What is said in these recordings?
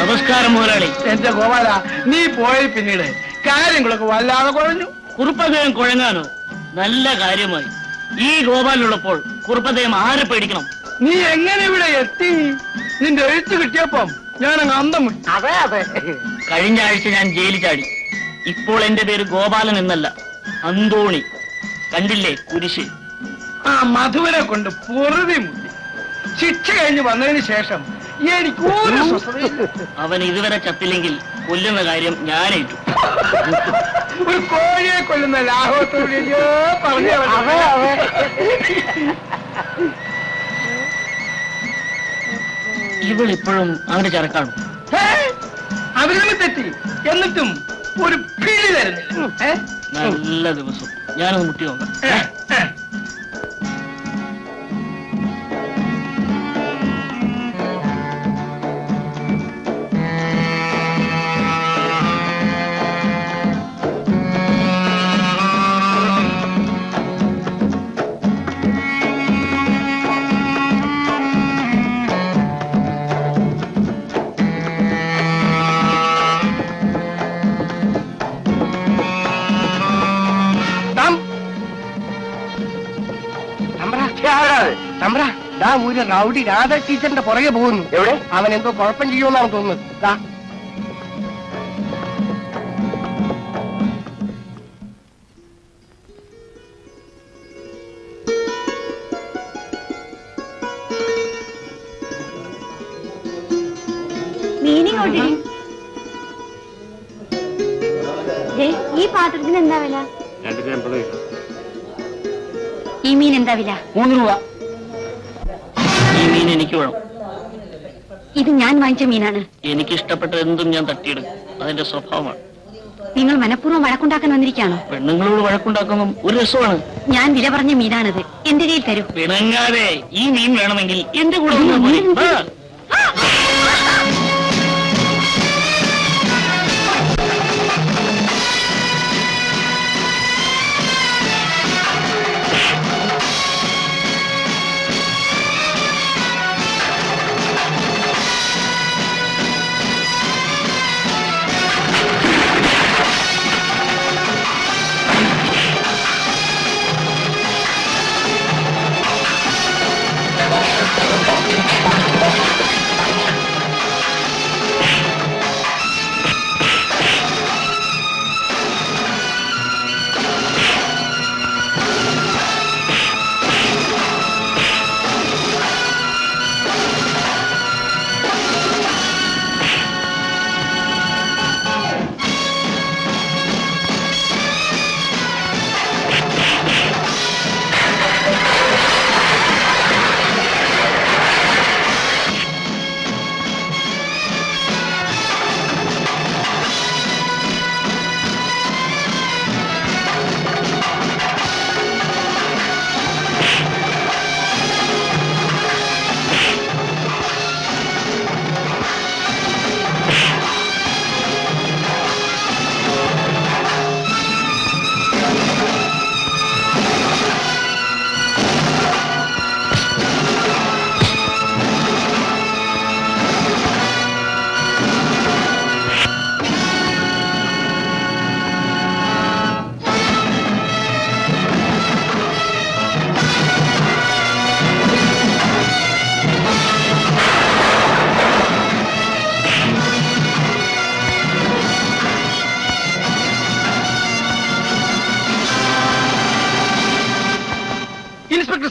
നമസ്കാരം മുതലാളി. എന്റെ ഗോപാല, നീ പോയി പിന്നീട് കാര്യങ്ങളൊക്കെ വല്ലാതെ കുഴഞ്ഞു. കുറുപ്പതയം കുഴങ്ങാനോ? നല്ല കാര്യമായി. ഈ ഗോപാലുള്ളപ്പോൾ കുറുപ്പതയം ആരെ പേടിക്കണം? നീ എങ്ങനെ ഇവിടെ എത്തി? നിന്റെ എഴുത്ത് കിട്ടിയപ്പം ഞാനങ്ങ് അന്തം വിട്ടു. അതെ അതെ, കഴിഞ്ഞ ആഴ്ച ഞാൻ ജയിലിൽ ചാടി. ഇപ്പോൾ എന്റെ പേര് ഗോപാലൻ എന്നല്ല, അന്തോണി. കണ്ടില്ലേ കുരിശ്? ആ മധുവിനെ കൊണ്ട് പൊറുതി മുട്ടി. ശിക്ഷ കഴിഞ്ഞ് വന്നതിന് ശേഷം എനിക്ക് ഒരു സ്വസ്ഥതയില്ല. അവൻ ഇതുവരെ ചത്തില്ലെങ്കിൽ കൊല്ലുന്ന കാര്യം ഞാനേറ്റു. ഒരു കോഴിയെ കൊല്ലുന്ന ലാഘവത്തോടെയോ പറഞ്ഞു. ഇവളിപ്പോഴും അവന്റെ ചരക്കാണു. അവരും തെറ്റി, എന്നിട്ടും ഒരു പിടി തരുന്നില്ല. നല്ല ദിവസം. ഞാനൊന്ന് മുട്ടി നോക്കാം. ഒരു റൗഡി രാധ ടീച്ചറിന്റെ പുറകെ പോകുന്നു. എവിടെ? അവൻ എന്തോ കുഴപ്പം ചെയ്യുമെന്നാണ് തോന്നുന്നത്. ഈ പാത്രത്തിന് എന്താ വില? ഈ മീൻ എന്താ വില? 3 രൂപ. ഈ മീൻ എനിക്ക് വേണം. ഇത് ഞാൻ വാങ്ങിച്ച മീനാണ്. എനിക്ക് ഇഷ്ടപ്പെട്ട എന്തും ഞാൻ തട്ടിയെടുക്കും. അതിന്റെ സ്വഭാവമാണ്. നിങ്ങൾ മനഃപൂർവ്വം വഴക്കുണ്ടാക്കാൻ വന്നിരിക്കുകയാണോ? പെണ്ണുങ്ങളോട് വഴക്കുണ്ടാക്കുമ്പോൾ ഒരു രസമാണ്. ഞാൻ വില പറഞ്ഞ മീനാണിത്. എന്റെ കയ്യിൽ തരൂ. പിണങ്ങാതെ. ഈ മീൻ വേണമെങ്കിൽ എന്റെ കൂടെ വന്നാൽ മതി.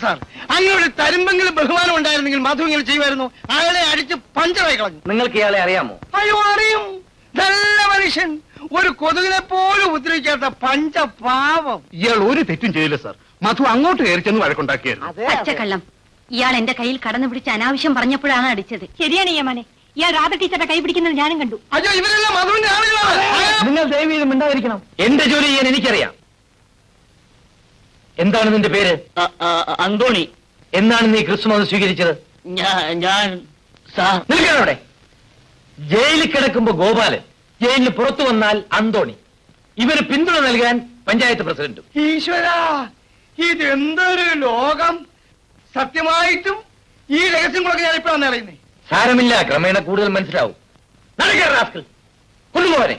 സാർ, അങ്ങയുടെ തരുമ്പെങ്കിലും ബഹുമാനം ഉണ്ടായിരുന്നെങ്കിൽ മധു ഇങ്ങനെ ചെയ്യുമായിരുന്നു. അയാളെ അടിച്ച് പഞ്ചറായി കളഞ്ഞു. നിങ്ങൾക്ക് ഇയാളെ അറിയാമോ? അയ്യോ, അറിയും. നല്ല മനുഷ്യൻ, ഒരു കൊതുകിനെ പോലും ഉപദ്രവിക്കാത്ത പഞ്ചപാവം. ഇയാൾ ഒരു തെറ്റും ചെയ്യില്ല സാർ. മധു അങ്ങോട്ട് കയറി ചെന്ന് വഴക്കുണ്ടാക്കിയായിരുന്നു. പച്ചക്കള്ളം. ഇയാൾ എന്റെ കയ്യിൽ കടന്നു പിടിച്ച് അനാവശ്യം പറഞ്ഞപ്പോഴാണ് അടിച്ചത്. ശരിയാണ് യമനെ. ഇയാൾ രാധ ടീച്ചറുടെ കൈ പിടിക്കുന്നത് ഞാനും കണ്ടു. അയ്യോ, ഇവരെല്ലാം മധുവിന്റെ ആളുകളാണ്. നിങ്ങൾ ദയവ് ചെയ്ത് മിണ്ടാതിരിക്കണം. എന്റെ ജോലി ചെയ്യാൻ എനിക്കറിയാം. എന്താണ് നിന്റെ പേര്? അന്തോണി. എന്നാണ് നീ ക്രിസ്തുമതം സ്വീകരിച്ചത്? ഞാൻ നിൽക്കണോടെ. ജയിലിൽ കിടക്കുമ്പോ ഗോപാലൻ, ജയിലിന് പുറത്തു വന്നാൽ അന്തോണി. ഇവന് പിന്തുണ നൽകാൻ പഞ്ചായത്ത് പ്രസിഡന്റും. ഈശ്വര, ഇതെന്തൊരു ലോകം! സത്യമായിട്ടും ഈ രഹസ്യങ്ങളൊക്കെ ഞാനിപ്പോഴാണ് അറിയുന്നേ. സാരമില്ല, ക്രമേണ കൂടുതൽ മനസ്സിലാവും. നടക്കാൻ കൊണ്ടുപോരെ.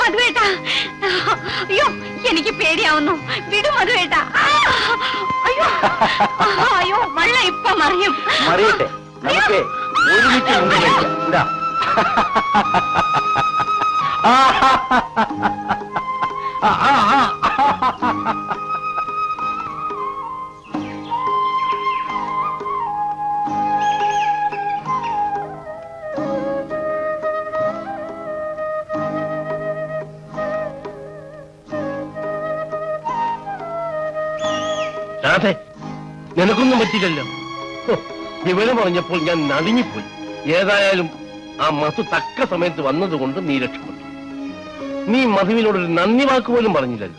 മധുവേട്ടാ, അയ്യോ എനിക്ക് പേടിയാവുന്നു. വിടു മധുവേട്ടാ. അയ്യോ അയ്യോ, മഴ ഇപ്പൊ മറിയും. അറിയട്ടെ, നമുക്ക് ഒരുമിച്ച് മുന്നിൽ കഴിക്കാം. എന്താ രാധേ, നിനക്കൊന്നും പറ്റില്ലല്ലോ. വിവരം പറഞ്ഞപ്പോൾ ഞാൻ നടുങ്ങിപ്പോയി. ഏതായാലും ആ മധു തക്ക സമയത്ത് വന്നതുകൊണ്ട് നീ രക്ഷപ്പെട്ടു. നീ മധുവിനോടൊരു നന്ദി വാക്ക് പോലും പറഞ്ഞില്ലല്ലോ.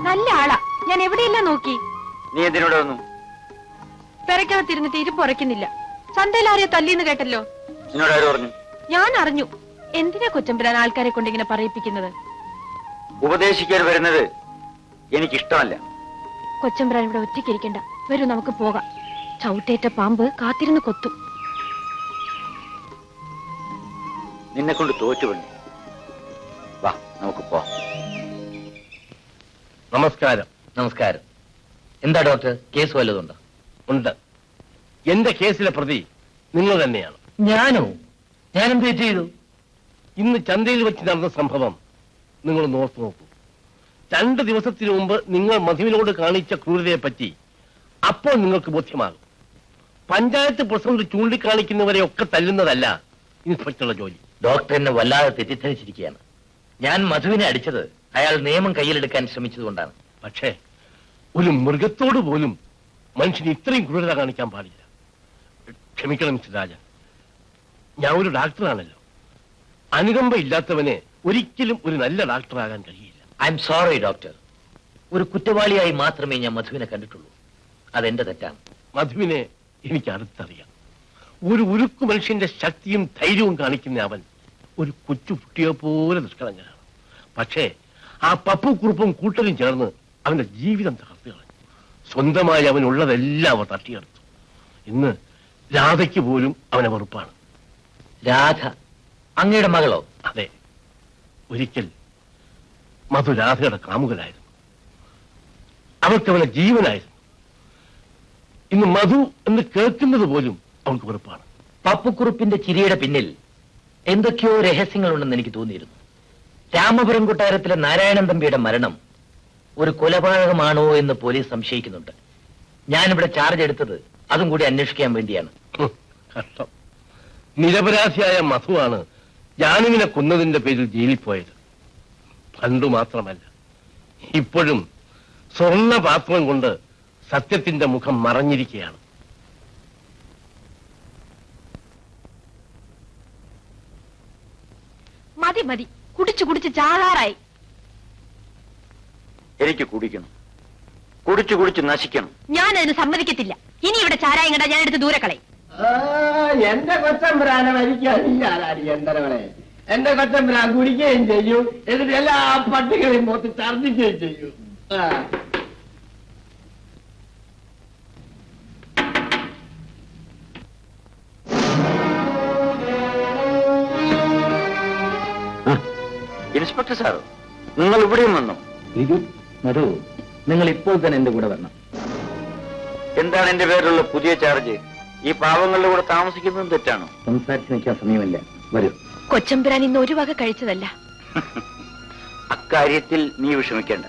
നല്ല ആളാ. ഞാൻ എവിടെയെല്ലാം നോക്കി. നീ എന്തിനോട് വന്നു? പെരക്കകത്തിരുന്നിട്ട് ഇരിപ്പ് ഉറയ്ക്കുന്നില്ല. ചന്തയിൽ ആരെയോ തല്ലിന്ന് കേട്ടല്ലോ. എന്നോട് ആര് പറഞ്ഞു? ഞാൻ അറിഞ്ഞു. എന്തിനാ കൊച്ചമ്പുരാൻ ആൾക്കാരെ കൊണ്ട് ഇങ്ങനെ പറയിപ്പിക്കുന്നത്? ഉപദേശിക്കാൻ വരുന്നത് എനിക്കിഷ്ടമല്ല. കൊച്ചമ്പുരാൻ ഇവിടെ ഒറ്റയ്ക്കിരിക്കണ്ട. വരൂ, നമുക്ക് പോകാം. ചവിട്ടേറ്റ പാമ്പ് കാത്തിരുന്ന് കൊത്തും. നിന്നെ കൊണ്ട് തോറ്റുപണി. വാ, നമുക്ക് പോവാം. നമസ്കാരം. നമസ്കാരം. എന്താ ഡോക്ടർ, കേസ് വല്ലതുണ്ടോ? ഉണ്ട്. എന്റെ കേസിലെ പ്രതി നിങ്ങൾ തന്നെയാണ്. ഞാനോ? ഞാനെന്ത് തെറ്റ് ചെയ്തു? ഇന്ന് ചന്തയിൽ വെച്ച് നടന്ന സംഭവം നിങ്ങൾ ഓർത്തു നോക്കൂ. 2 ദിവസത്തിനു മുമ്പ് നിങ്ങൾ മധുവിനോട് കാണിച്ച ക്രൂരതയെ പറ്റി അപ്പോൾ നിങ്ങൾക്ക് ബോധ്യമാകും. പഞ്ചായത്ത് പ്രസിഡന്റ് ചൂണ്ടിക്കാണിക്കുന്നവരെയൊക്കെ തല്ലുന്നതല്ല ഇൻസ്പെക്ടറുടെ ജോലി. ഡോക്ടർ എന്നെ വല്ലാതെ തെറ്റിദ്ധരിച്ചിരിക്കുകയാണ്. ഞാൻ മധുവിനെ അടിച്ചത് അയാൾ നിയമം കയ്യിലെടുക്കാൻ ശ്രമിച്ചതുകൊണ്ടാണ്. പക്ഷേ ഒരു മൃഗത്തോട് പോലും മനുഷ്യന് ഇത്രയും ക്രൂരത കാണിക്കാൻ പാടില്ല. ക്ഷമിക്കണം മിസ്റ്റർ രാജ, ഞാൻ ഒരു ഡാക്ടറാണല്ലോ. അനുകമ്പ ഇല്ലാത്തവനെ ഒരിക്കലും ഒരു നല്ല ഡാക്ടറാകാൻ കഴിയില്ല. I am sorry doctor. ഒരു കുറ്റവാളിയായി മാത്രമേ ഞാൻ മധുവിനെ കണ്ടിട്ടുള്ളൂ. അതെന്റെ തെറ്റാണ്. മധുവിനെ എനിക്ക് അടുത്തറിയാം. ഒരു ഉരുക്കു മനുഷ്യന്റെ ശക്തിയും ധൈര്യവും കാണിക്കുന്ന അവൻ ഒരു കൊച്ചു കുട്ടിയെ പോലെ നിഷ്കളങ്കനാണ്. പക്ഷേ ആ പപ്പുക്കുറുപ്പും കൂട്ടരും ചേർന്ന് അവന്റെ ജീവിതം തകർത്തു കളഞ്ഞു. സ്വന്തമായി അവനുള്ളതെല്ലാം അവർ തട്ടിയെടുത്തു. ഇന്ന് രാധയ്ക്ക് പോലും അവനെ വെറുപ്പാണ്. രാധ അങ്ങയുടെ മകളോ? അതെ. ഒരിക്കൽ മധു രാധയുടെ കാമുകനായിരുന്നു. അവൾക്ക് അവനെ ജീവനായിരുന്നു. ഇന്ന് മധു എന്ന് കേൾക്കുന്നത് പോലും അവൾക്ക് വെറുപ്പാണ്. പപ്പുക്കുറുപ്പിന്റെ ചിരിയുടെ പിന്നിൽ എന്തൊക്കെയോ രഹസ്യങ്ങളുണ്ടെന്ന് എനിക്ക് തോന്നിയിരുന്നു. രാമപുരം കൊട്ടാരത്തിലെ നാരായണൻ തമ്പിയുടെ മരണം ഒരു കൊലപാതകമാണോ എന്ന് പോലീസ് സംശയിക്കുന്നുണ്ട്. ഞാനിവിടെ ചാർജ് എടുത്തത് അതും കൂടി അന്വേഷിക്കാൻ വേണ്ടിയാണ്. കഷ്ടം. നിരപരാധിയായ മധുവാണ് ജാനുവിനെ കൊന്നതിന്റെ പേരിൽ ജയിലിൽ പോയത്. പണ്ടു മാത്രമല്ല, ഇപ്പോഴും സ്വർണ്ണ പാത്രം കൊണ്ട് സത്യത്തിന്റെ മുഖം മറഞ്ഞിരിക്കുകയാണ്. മതി മതി, കുടിച്ചു കുടിച്ച് ചാകാറായി. എനിക്ക് കുടിക്കണം. കുടിച്ചു കുടിച്ച് നശിക്കണം. ഞാൻ അതിന് സമ്മതിക്കത്തില്ല. ഇനി ഇവിടെ ചാരായം കണ്ടാ ഞാൻ എടുത്ത് ദൂരെ കളയും. എന്റെ കൊച്ചമ്പുരാനെ മരിക്കാനില്ലാതാരിക്കണ്ടവളെ. എന്റെ കൊച്ചമ്പുരാൻ കുടിക്കുകയും ചെയ്യും, എന്നിട്ട് എല്ലാ പട്ടികളെയും മൊത്ത് ഛർദ്ദിക്കുകയും ചെയ്യും. ഇൻസ്പെക്ടർ സാർ, നിങ്ങൾ ഇവിടെയും വന്നു? മധു, നിങ്ങൾ ഇപ്പോൾ തന്നെ എന്റെ കൂടെ വരണം. എന്താണ് എന്റെ പേരിലുള്ള പുതിയ ചാർജ്? ഈ പാവങ്ങളുടെ കൂടെ താമസിക്കുന്നതും തെറ്റാണോ? സംസാരിച്ച് നിൽക്കാൻ സമയമില്ല, വരൂ. കൊച്ചമ്പുരാൻ ഇന്ന് ഒരു വക കഴിച്ചതല്ല. അക്കാര്യത്തിൽ നീ വിഷമിക്കേണ്ട.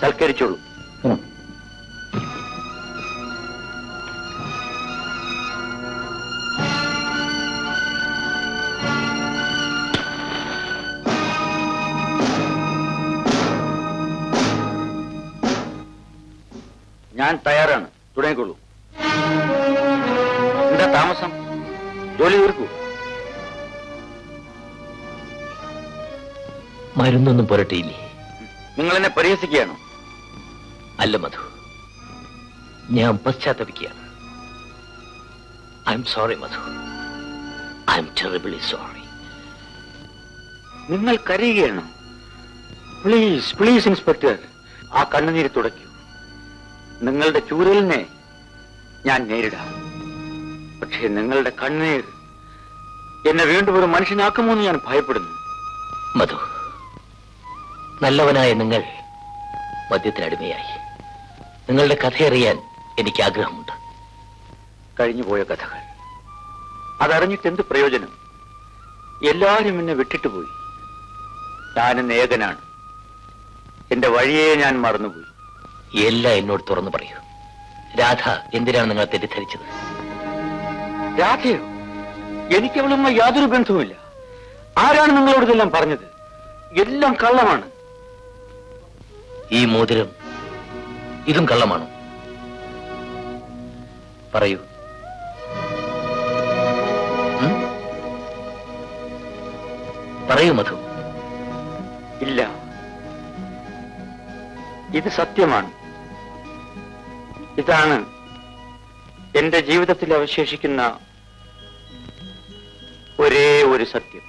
സൽക്കരിച്ചോളൂ. ഞാൻ തയ്യാറാണ്, തുടങ്ങിക്കോളൂ. എന്താ താമസം? ജോലി തീർക്കൂ. മരുന്നൊന്നും പുരട്ടിയില്ലേ? നിങ്ങൾ എന്നെ പരിഹസിക്കുകയാണോ? അല്ല മധു, ഞാൻ പശ്ചാത്തപിക്കുകയാണ്. I am sorry Madhu, I am terribly sorry. നിങ്ങൾ കരയുകയാണോ? പ്ലീസ് പ്ലീസ് ഇൻസ്പെക്ടർ, ആ കണ്ണുനീര് തുടയ്ക്കൂ. നിങ്ങളുടെ ചൂരലിനെ ഞാൻ നേരിടാം. പക്ഷേ നിങ്ങളുടെ കണ്ണുനീർ എന്നെ വീണ്ടും ഒരു മനുഷ്യനാക്കുമോ എന്ന് ഞാൻ ഭയപ്പെടുന്നു. മധു, നല്ലവനായ നിങ്ങൾ മദ്യത്തിനടിമയായി. നിങ്ങളുടെ കഥയറിയാൻ എനിക്ക് ആഗ്രഹമുണ്ട്. കഴിഞ്ഞുപോയ കഥകൾ അതറിഞ്ഞിട്ട് എന്ത് പ്രയോജനം? എല്ലാവരും എന്നെ വിട്ടിട്ട് പോയി. ഞാനെന്ന് ഏകനാണ്. എന്റെ വഴിയെ ഞാൻ മറന്നുപോയി. എല്ലാം എന്നോട് തുറന്നു പറയൂ. രാധ എന്തിനാണ് നിങ്ങൾ തെറ്റിദ്ധരിച്ചത്? രാധയോ? എനിക്ക് അവളുമായി യാതൊരു ബന്ധവുമില്ല. ആരാണ് നിങ്ങളോട് ഇതെല്ലാം പറഞ്ഞത്? എല്ലാം കള്ളമാണ്. ഈ മോതിരം ഇതും കള്ളമാണോ? പറയൂ. പറയൂ മധു. ഇല്ല, ഇത് സത്യമാണ്. ഇതാണ് എന്റെ ജീവിതത്തിൽ അവശേഷിക്കുന്ന ഒരേ ഒരു സത്യം.